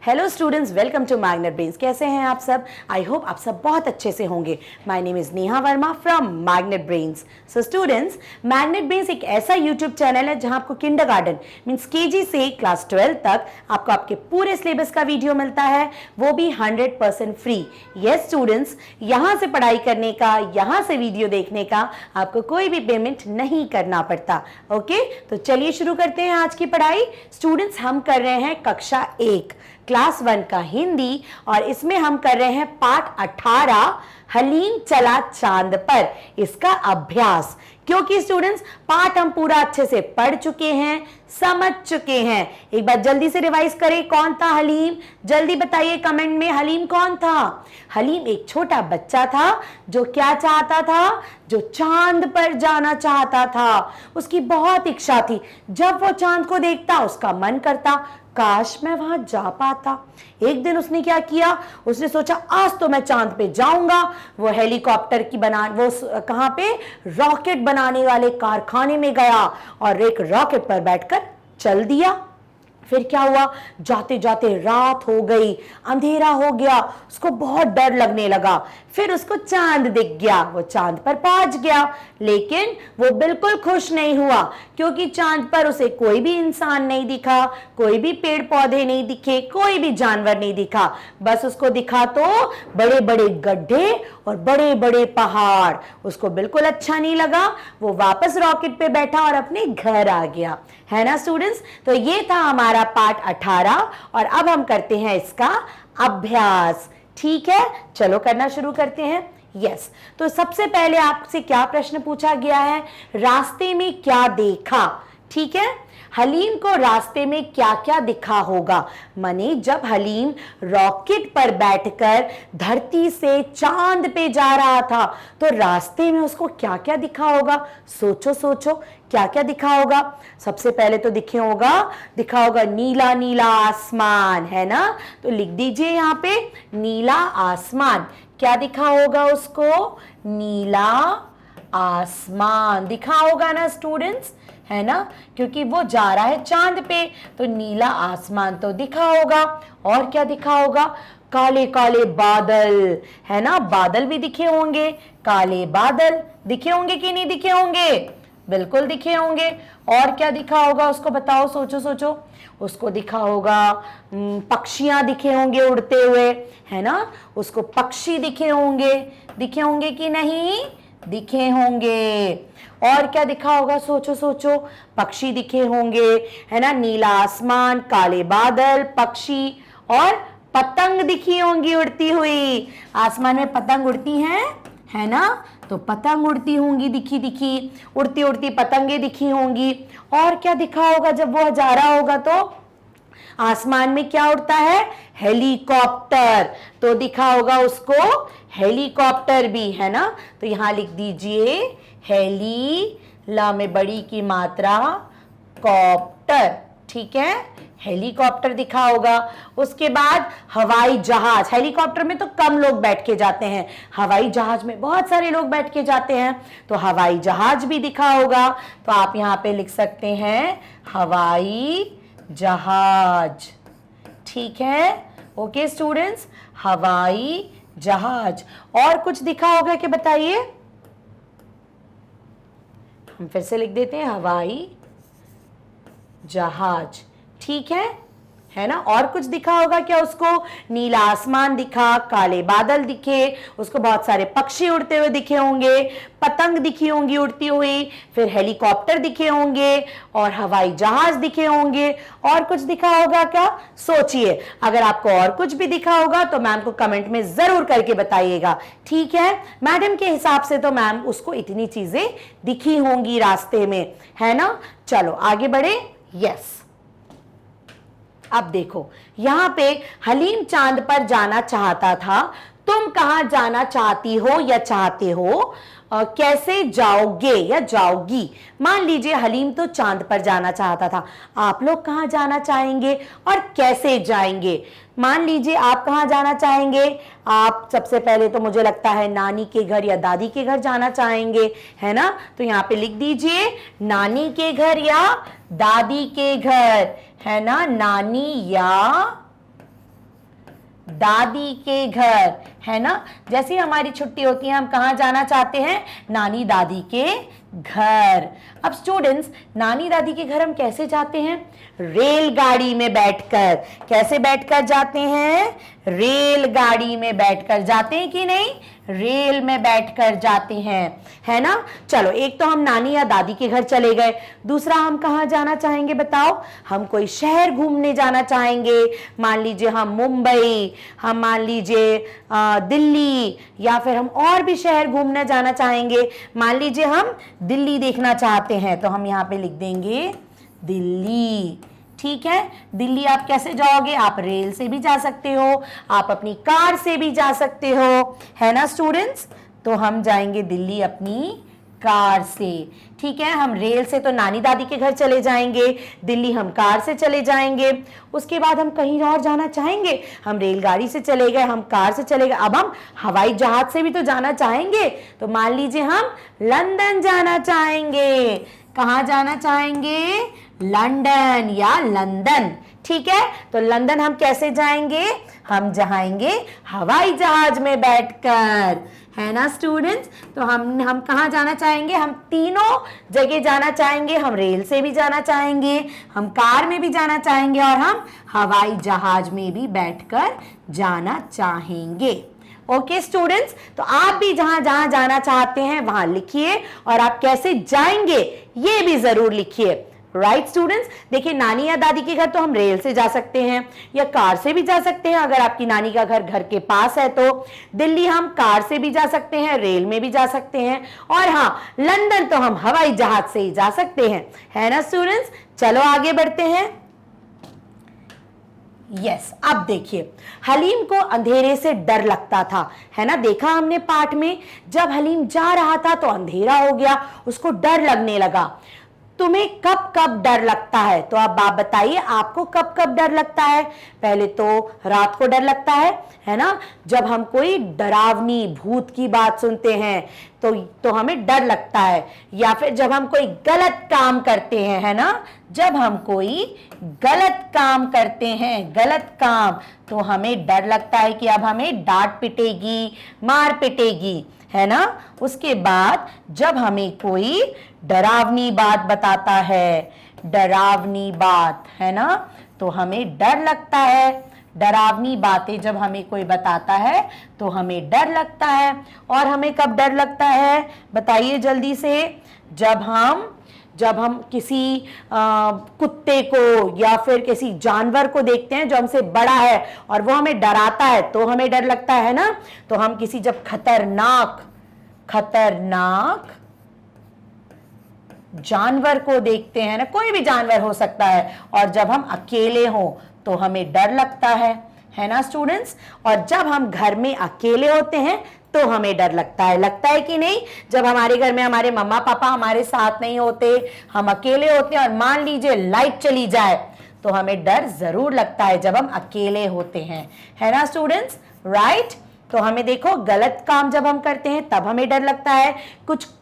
Hello students, welcome to Magnet Brains. कैसे हैं आप सब? आई होप आप सब बहुत अच्छे से होंगे। My name is Neha Verma from magnet brains. So students, magnet brains एक ऐसा यूट्यूब चैनल है जहां आपको किंडरगार्टन मींस केजी से क्लास 12 तक आपको आपके पूरे सिलेबस का वीडियो मिलता है, वो भी 100% फ्री। यस स्टूडेंट्स, यहां से पढ़ाई करने का, यहां से वीडियो देखने का आपको कोई भी पेमेंट नहीं करना पड़ता। ओके, तो चलिए शुरू करते हैं आज की पढ़ाई। स्टूडेंट्स, हम कर रहे हैं कक्षा 1 क्लास 1 का हिंदी और इसमें हम कर रहे हैं पाठ 18 हलीम चला चांद पर, इसका अभ्यास। क्योंकि स्टूडेंट्स पाठ हम पूरा अच्छे से पढ़ चुके हैं, समझ चुके हैं। एक बार जल्दी से रिवाइज करें, कौन था हलीम? जल्दी बताइए कमेंट में, हलीम कौन था? हलीम एक छोटा बच्चा था जो क्या चाहता था? जो चांद पर जाना चाहता था। उसकी बहुत इच्छा थी, जब वो चांद को देखता उसका मन करता काश मैं वहां जा पाता। एक दिन उसने क्या किया? उसने सोचा आज तो मैं चांद पे जाऊंगा। वो हेलीकॉप्टर की वो कहां पे? रॉकेट बनाने वाले कारखाने में गया और एक रॉकेट पर बैठकर चल दिया। फिर क्या हुआ? जाते जाते रात हो गई, अंधेरा हो गया, उसको बहुत डर लगने लगा। फिर उसको चांद दिख गया, वो चांद पर पहुंच गया, लेकिन वो बिल्कुल खुश नहीं हुआ क्योंकि चांद पर उसे कोई भी इंसान नहीं दिखा, कोई भी पेड़ पौधे नहीं दिखे, कोई भी जानवर नहीं दिखा। बस उसको दिखा तो बड़े बड़े गड्ढे और बड़े बड़े पहाड़। उसको बिल्कुल अच्छा नहीं लगा। वो वापस रॉकेट पे बैठा और अपने घर आ गया। है ना स्टूडेंट्स? तो ये था हमारा पाठ 18 और अब हम करते हैं इसका अभ्यास। ठीक है, चलो करना शुरू करते हैं। यस, तो सबसे पहले आपसे क्या प्रश्न पूछा गया है? रास्ते में क्या देखा? ठीक है, हलीम को रास्ते में क्या क्या दिखा होगा? माने जब हलीम रॉकेट पर बैठकर धरती से चांद पे जा रहा था तो रास्ते में उसको क्या क्या दिखा होगा? सोचो सोचो, क्या क्या दिखा होगा? सबसे पहले तो दिखा होगा नीला नीला आसमान, है ना? तो लिख दीजिए यहाँ पे नीला आसमान। क्या दिखा होगा उसको? नीला आसमान दिखा होगा ना स्टूडेंट्स, है ना? क्योंकि वो जा रहा है चांद पे, तो नीला आसमान तो दिखा होगा। और क्या दिखा होगा? काले काले बादल, है ना? बादल भी दिखे होंगे। काले बादल दिखे होंगे कि नहीं दिखे होंगे? बिल्कुल दिखे होंगे। और क्या दिखा होगा उसको बताओ, सोचो सोचो। उसको दिखा होगा पक्षियां दिखे होंगे उड़ते हुए, है ना? उसको पक्षी दिखे होंगे कि नहीं? दिखे होंगे। और क्या दिखा होगा? सोचो सोचो। पक्षी दिखे होंगे, है ना? नीला आसमान, काले बादल, पक्षी और पतंग दिखी होंगी उड़ती हुई। आसमान में पतंग उड़ती हैं, है ना? तो पतंग उड़ती होंगी, दिखी उड़ती उड़ती पतंगे दिखी होंगी। और क्या दिखा होगा जब वो जा रहा होगा? तो आसमान में क्या उड़ता है? हेलीकॉप्टर। तो दिखा होगा उसको हेलीकॉप्टर भी, है ना? तो यहां लिख दीजिए हेली, ला में बड़ी की मात्रा, कॉप्टर। ठीक है, हेलीकॉप्टर दिखा होगा। उसके बाद हवाई जहाज। हेलीकॉप्टर में तो कम लोग बैठ के जाते हैं, हवाई जहाज में बहुत सारे लोग बैठ के जाते हैं, तो हवाई जहाज भी दिखा होगा। तो आप यहां पे लिख सकते हैं हवाई जहाज। ठीक है, ओके स्टूडेंट्स, हवाई जहाज। और कुछ दिखा होगा कि बताइए? हम फिर से लिख देते हैं हवाई जहाज। ठीक है ना? और कुछ दिखा होगा क्या उसको? नीला आसमान दिखा, काले बादल दिखे, उसको बहुत सारे पक्षी उड़ते हुए दिखे होंगे, पतंग दिखी होंगी उड़ती हुई, फिर हेलीकॉप्टर दिखे होंगे और हवाई जहाज दिखे होंगे। और कुछ दिखा होगा क्या? सोचिए, अगर आपको और कुछ भी दिखा होगा तो मैम को कमेंट में जरूर करके बताइएगा। ठीक है, मैडम के हिसाब से तो मैम उसको इतनी चीजें दिखी होंगी रास्ते में, है ना? चलो आगे बढ़े। यस, अब देखो यहां पे हलीम चांद पर जाना चाहता था। तुम कहां जाना चाहती हो या चाहते हो? कैसे जाओगे या जाओगी? मान लीजिए हलीम तो चांद पर जाना चाहता था, आप लोग कहां जाना चाहेंगे और कैसे जाएंगे? मान लीजिए आप कहां जाना चाहेंगे? आप सबसे पहले तो मुझे लगता है नानी के घर या दादी के घर जाना चाहेंगे, है ना? तो यहाँ पे लिख दीजिए नानी के घर या दादी के घर, है ना? नानी या दादी के घर, है ना। जैसे हमारी छुट्टी होती है हम कहाँ जाना चाहते हैं, नानी दादी के घर। अब स्टूडेंट्स, नानी दादी के घर हम कैसे जाते हैं, रेलगाड़ी में बैठकर। कैसे बैठकर जाते हैं, रेलगाड़ी में बैठकर जाते हैं कि नहीं, रेल में बैठकर जाते हैं, है ना। चलो, एक तो हम नानी या दादी के घर चले गए, दूसरा हम कहाँ जाना चाहेंगे बताओ, हम कोई शहर घूमने जाना चाहेंगे। मान लीजिए हम मुंबई, हम मान लीजिए दिल्ली, या फिर हम और भी शहर घूमने जाना चाहेंगे। मान लीजिए हम दिल्ली देखना चाहते हैं, तो हम यहाँ पे लिख देंगे दिल्ली। ठीक है, दिल्ली आप कैसे जाओगे, आप रेल से भी जा सकते हो, आप अपनी कार से भी जा सकते हो, है ना स्टूडेंट्स। तो हम जाएंगे दिल्ली अपनी कार से। ठीक है, हम रेल से तो नानी दादी के घर चले जाएंगे, दिल्ली हम कार से चले जाएंगे। उसके बाद हम कहीं और जाना चाहेंगे, हम रेलगाड़ी से चले गए, हम कार से चले गए, अब हम हवाई जहाज से भी तो जाना चाहेंगे। तो मान लीजिए हम लंदन जाना चाहेंगे। कहाँ जाना चाहेंगे, लंदन या लंदन। ठीक है, तो लंदन हम कैसे जाएंगे, हम जाएंगे हवाई जहाज में बैठकर, है ना स्टूडेंट्स। तो हम कहाँ जाना चाहेंगे, हम तीनों जगह जाना चाहेंगे। हम रेल से भी जाना चाहेंगे, हम कार में भी जाना चाहेंगे, और हम हवाई जहाज में भी बैठकर जाना चाहेंगे। ओके स्टूडेंट्स, तो आप भी जहां जहां जाना चाहते हैं वहां लिखिए, और आप कैसे जाएंगे ये भी जरूर लिखिए। राइट स्टूडेंट्स, देखिए नानी या दादी के घर तो हम रेल से जा सकते हैं या कार से भी जा सकते हैं। अगर आपकी नानी का घर के पास है तो दिल्ली हम कार से भी जा सकते हैं, रेल में भी जा सकते हैं, और हाँ, लंदन तो हम हवाई जहाज से ही जा सकते हैं, है ना स्टूडेंट्स। चलो आगे बढ़ते हैं। यस, अब देखिए, हलीम को अंधेरे से डर लगता था, है ना। देखा हमने पाठ में, जब हलीम जा रहा था तो अंधेरा हो गया, उसको डर लगने लगा। तुम्हें कब कब डर लगता है, तो अब आप बताइए आपको कब कब डर लगता है। पहले तो रात को डर लगता है ना, जब हम कोई डरावनी भूत की बात सुनते हैं तो हमें डर लगता है, या फिर जब हम कोई गलत काम करते हैं, है ना। जब हम कोई गलत काम करते हैं, गलत काम, तो हमें डर लगता है कि अब हमें डांट पिटेगी, मार पिटेगी, है ना। उसके बाद जब हमें कोई डरावनी बात बताता है, डरावनी बात, है ना, तो हमें डर लगता है। डरावनी बातें जब हमें कोई बताता है तो हमें डर लगता है। और हमें कब डर लगता है बताइए जल्दी से, जब हम किसी कुत्ते को या फिर किसी जानवर को देखते हैं जो हमसे बड़ा है और वो हमें डराता है तो हमें डर लगता है ना। तो हम किसी जब खतरनाक जानवर को देखते हैं ना, कोई भी जानवर हो सकता है, और जब हम अकेले हों तो हमें डर लगता है ना स्टूडेंट्स। और जब हम घर में अकेले होते हैं तो हमें डर लगता है कि नहीं। जब हमारे घर में हमारे मम्मा पापा हमारे साथ नहीं होते, हम अकेले होते हैं, और मान लीजिए लाइट चली जाए तो हमें डर जरूर लगता है जब हम अकेले होते हैं, है ना स्टूडेंट्स। राइट, तो हमें देखो गलत काम जब हम करते हैं तब हमें डर लगता है,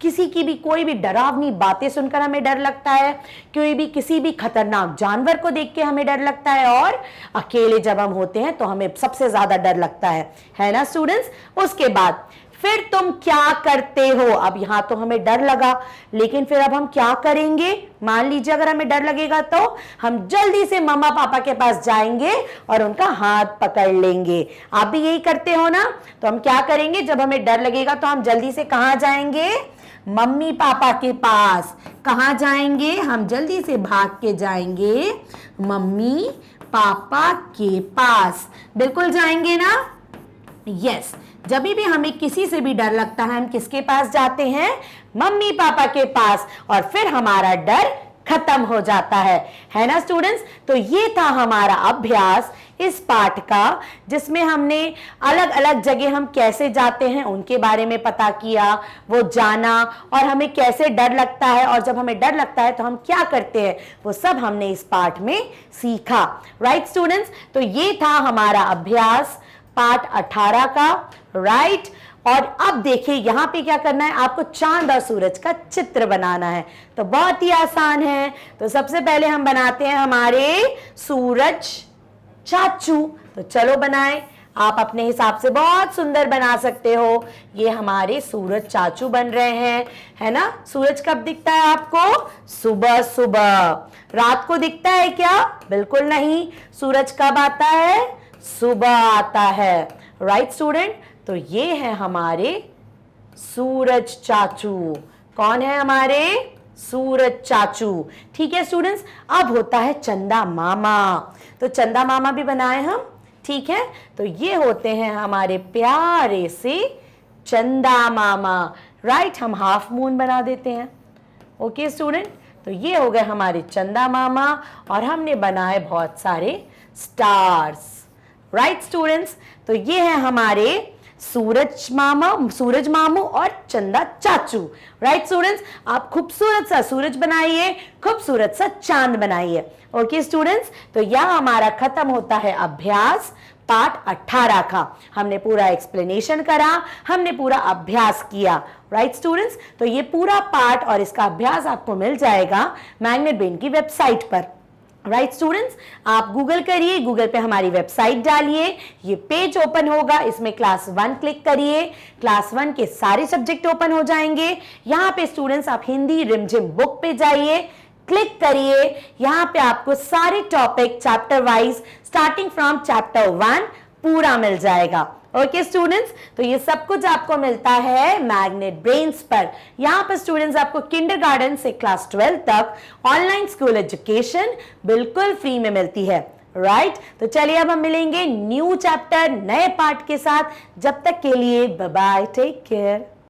किसी की भी कोई भी डरावनी बातें सुनकर हमें डर लगता है, किसी भी खतरनाक जानवर को देख के हमें डर लगता है, और अकेले जब हम होते हैं तो हमें सबसे ज्यादा डर लगता है ना स्टूडेंट्स। उसके बाद फिर तुम क्या करते हो। अब यहां तो हमें डर लगा, लेकिन फिर अब हम क्या करेंगे। मान लीजिए अगर हमें डर लगेगा तो हम जल्दी से मम्मा पापा के पास जाएंगे और उनका हाथ पकड़ लेंगे। आप भी यही करते हो ना। तो हम क्या करेंगे, जब हमें डर लगेगा तो हम जल्दी से कहां जाएंगे, मम्मी पापा के पास। कहां जाएंगे, हम जल्दी से भाग के जाएंगे मम्मी पापा के पास। बिल्कुल जाएंगे ना। यस, जब भी हमें किसी से भी डर लगता है हम किसके पास जाते हैं, मम्मी पापा के पास, और फिर हमारा डर खत्म हो जाता है ना स्टूडेंट्स। तो ये था हमारा अभ्यास इस पाठ का, जिसमें हमने अलग अलग जगह हम कैसे जाते हैं उनके बारे में पता किया, वो जाना, और हमें कैसे डर लगता है, और जब हमें डर लगता है तो हम क्या करते हैं, वो सब हमने इस पाठ में सीखा। राइट स्टूडेंट्स, तो ये था हमारा अभ्यास पाठ 18 का। राइट, और अब देखिए यहां पे क्या करना है, आपको चांद और सूरज का चित्र बनाना है। तो बहुत ही आसान है। तो सबसे पहले हम बनाते हैं हमारे सूरज चाचू। तो चलो बनाएं। आप अपने हिसाब से बहुत सुंदर बना सकते हो। ये हमारे सूरज चाचू बन रहे हैं, है ना। सूरज कब दिखता है आपको? सुबह सुबह। रात को दिखता है क्या? बिल्कुल नहीं। सूरज कब आता है? सुबह आता है। राइट स्टूडेंट, तो ये है हमारे सूरज चाचू। कौन है हमारे? सूरज चाचू। ठीक है स्टूडेंट्स, अब होता है चंदा मामा। तो चंदा मामा भी बनाए हम, ठीक है। तो ये होते हैं हमारे प्यारे से चंदा मामा। राइट, हम हाफ मून बना देते हैं। ओके स्टूडेंट, तो ये हो गए हमारे चंदा मामा और हमने बनाए बहुत सारे स्टार्स। राइट स्टूडेंट्स, तो ये है हमारे सूरज मामू और चंदा चाचू। राइट स्टूडेंट्स, आप खूबसूरत सा सूरज बनाइए, खूबसूरत सा चांद बनाइए। ओके स्टूडेंट्स, तो यह हमारा खत्म होता है अभ्यास पाठ 18 का। हमने पूरा एक्सप्लेनेशन करा, हमने पूरा अभ्यास किया। राइट स्टूडेंट्स, तो ये पूरा पाठ और इसका अभ्यास आपको मिल जाएगा मैग्नेट ब्रेन की वेबसाइट पर। राइट स्टूडेंट्स, आप गूगल करिए, गूगल पे हमारी वेबसाइट डालिए, ये पेज ओपन होगा, इसमें क्लास 1 क्लिक करिए, क्लास 1 के सारे सब्जेक्ट ओपन हो जाएंगे। यहाँ पे स्टूडेंट्स आप हिंदी रिमझिम बुक पे जाइए, क्लिक करिए, यहाँ पे आपको सारे topic chapter wise starting from chapter 1 पूरा मिल जाएगा। ओके स्टूडेंट्स, तो ये सब कुछ आपको मिलता है मैग्नेट ब्रेन्स पर। यहाँ पर स्टूडेंट्स आपको किंडरगार्टन से क्लास 12 तक ऑनलाइन स्कूल एजुकेशन बिल्कुल फ्री में मिलती है। राइट, तो चलिए अब हम मिलेंगे न्यू चैप्टर नए पार्ट के साथ। जब तक के लिए बाय बाय, टेक केयर।